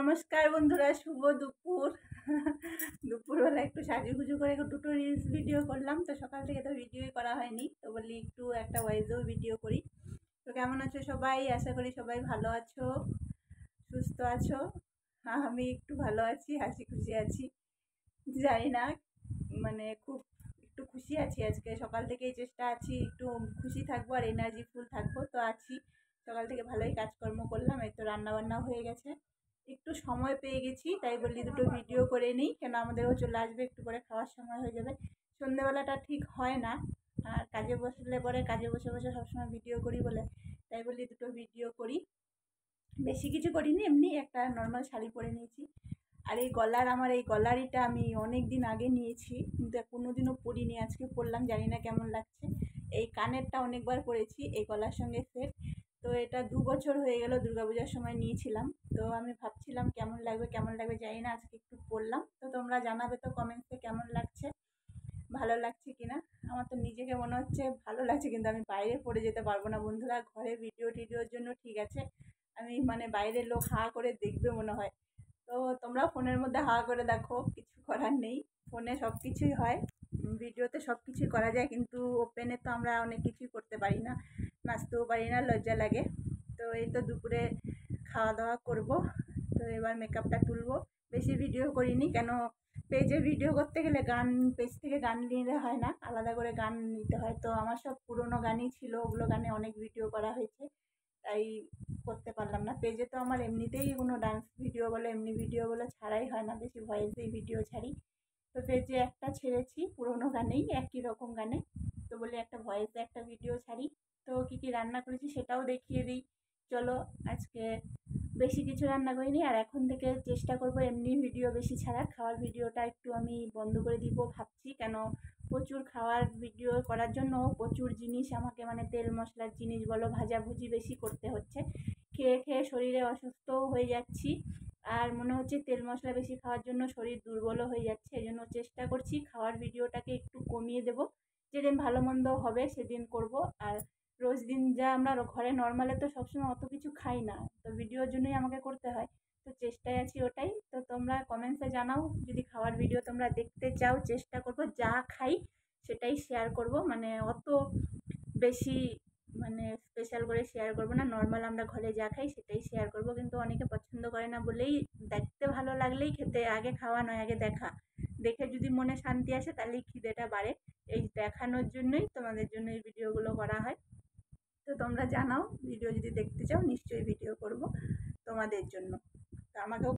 নমস্কার বন্ধুরা, শুভ দুপুর। দুপুরবেলা একটু সাজুগুজু করে দুটো রিলস ভিডিও করলাম, তো সকাল থেকে তো ভিডিওই করা হয়নি, তো বলি একটু একটা ভয়েসেও ভিডিও করি। তো কেমন আছো সবাই? আশা করি সবাই ভালো আছো, সুস্থ আছো। আমি একটু ভালো আছি, হাসি খুশি আছি। জানি না, মানে খুব একটু খুশি আছি আজকে। সকাল থেকেই চেষ্টা আছি একটু খুশি থাকবো আর এনার্জি ফুল থাকবো, তো আছি। সকাল থেকে ভালোই কাজকর্ম করলাম, এই তো রান্নাবান্না হয়ে গেছে। একটু সময় পেয়ে গেছি, তাই বললি দুটো ভিডিও করে নিই, কেন আমাদেরও চলে আসবে, একটু পরে খাওয়ার সময় হয়ে যাবে। সন্ধ্যেবেলাটা ঠিক হয় না, আর কাজে বসলে পরে কাজে বসে বসে সবসময় ভিডিও করি বলে তাই বললি দুটো ভিডিও করি। বেশি কিছু করিনি, এমনি একটা নর্মাল শাড়ি পরে নিয়েছি। আর এই গলার, আমার এই গলারিটা আমি অনেক দিন আগে নিয়েছি, কিন্তু কোনোদিনও পরিনি, আজকে পরলাম, জানি না কেমন লাগছে। এই কানেরটা অনেকবার পরেছি এই গলার সঙ্গে সেট। তো এটা 2 বছর হয়ে গেল, দুর্গাপূজার সময় নিয়েছিলাম। তো আমি ভাবছিলাম কেমন লাগবে কেমন লাগবে, জানি না, আজকে একটু পরলাম। তো তোমরা জানাবে তো কমেন্টসে কেমন লাগছে, ভালো লাগছে কিনা। আমার তো নিজেকে মনে হচ্ছে ভালো লাগছে, কিন্তু আমি বাইরে পরে যেতে পারবো না বন্ধুরা। ঘরে ভিডিও টিডিওর জন্য ঠিক আছে, আমি মানে বাইরের লোক হাঁ করে দেখবে মনে হয়। তো তোমরা ফোনের মধ্যে হাঁ করে দেখো, কিছু করার নেই। ফোনে সব কিছুই হয়, ভিডিওতে সব কিছুই করা যায়, কিন্তু ওপেনে তো আমরা অনেক কিছুই করতে পারি না, নাচতেও পারি না, লজ্জা লাগে। তো এই তো দুপুরে খাওয়া দাওয়া করব, তো এবার মেকআপটা তুলবো। বেশি ভিডিও করিনি, কেন পেজে ভিডিও করতে গেলে গান, পেজ থেকে গান নিলে হয় না, আলাদা করে গান নিতে হয়। তো আমার সব পুরোনো গানই ছিল, ওগুলো গানে অনেক ভিডিও করা হয়েছে, তাই করতে পারলাম না। পেজে তো আমার এমনিতেই কোনো ডান্স ভিডিও বলো এমনি ভিডিও বলো ছাড়াই হয় না, বেশি ভয়েসেই ভিডিও ছাড়ি। তো পেজে একটা ছেড়েছি পুরোনো গানেই, একই রকম গানে, তো বলি একটা ভয়েসে একটা ভিডিও ছাড়ি। তো কী কী রান্না করেছি সেটাও দেখিয়ে দিই। চলো, আজকে বেশি কিছু রান্না করিনি, আর এখন থেকে চেষ্টা করব এমনি ভিডিও বেশি ছাড়ার। খাওয়ার ভিডিওটা একটু আমি বন্ধ করে দিব ভাবছি, কেন প্রচুর খাওয়ার ভিডিও করার জন্য প্রচুর জিনিস আমাকে, মানে তেল মশলার জিনিস বলো, ভাজাভুজি বেশি করতে হচ্ছে। খেয়ে খেয়ে শরীরে অসুস্থও হয়ে যাচ্ছি, আর মনে হচ্ছে তেল মশলা বেশি খাওয়ার জন্য শরীর দুর্বলও হয়ে যাচ্ছে। এই জন্য চেষ্টা করছি খাওয়ার ভিডিওটাকে একটু কমিয়ে দেবো, যেদিন ভালো মন্দ হবে সেদিন করব। আর রোজ দিন যা আমরা ঘরে নর্মালে তো সবসময় অত কিছু খাই না, তো ভিডিওর জন্যই আমাকে করতে হয়। তো চেষ্টায় আছি ওটাই। তো তোমরা কমেন্টসে জানাও যদি খাওয়ার ভিডিও তোমরা দেখতে চাও। চেষ্টা করব যা খাই সেটাই শেয়ার করব, মানে অত বেশি মানে স্পেশাল করে শেয়ার করব না, নর্মাল আমরা ঘরে যা খাই সেটাই শেয়ার করব। কিন্তু অনেকে পছন্দ করে না বলেই, দেখতে ভালো লাগলেই খেতে, আগে খাওয়া নয় আগে দেখা। দেখে যদি মনে শান্তি আসে তাহলেই খিদেটা বাড়ে। এই দেখানোর জন্যই তোমাদের জন্য এই ভিডিওগুলো করা হয়। তো তোমরা জানাও ভিডিও যদি দেখতে চাও, নিশ্চয়ই ভিডিও করব তোমাদের জন্য। তো আমাকেও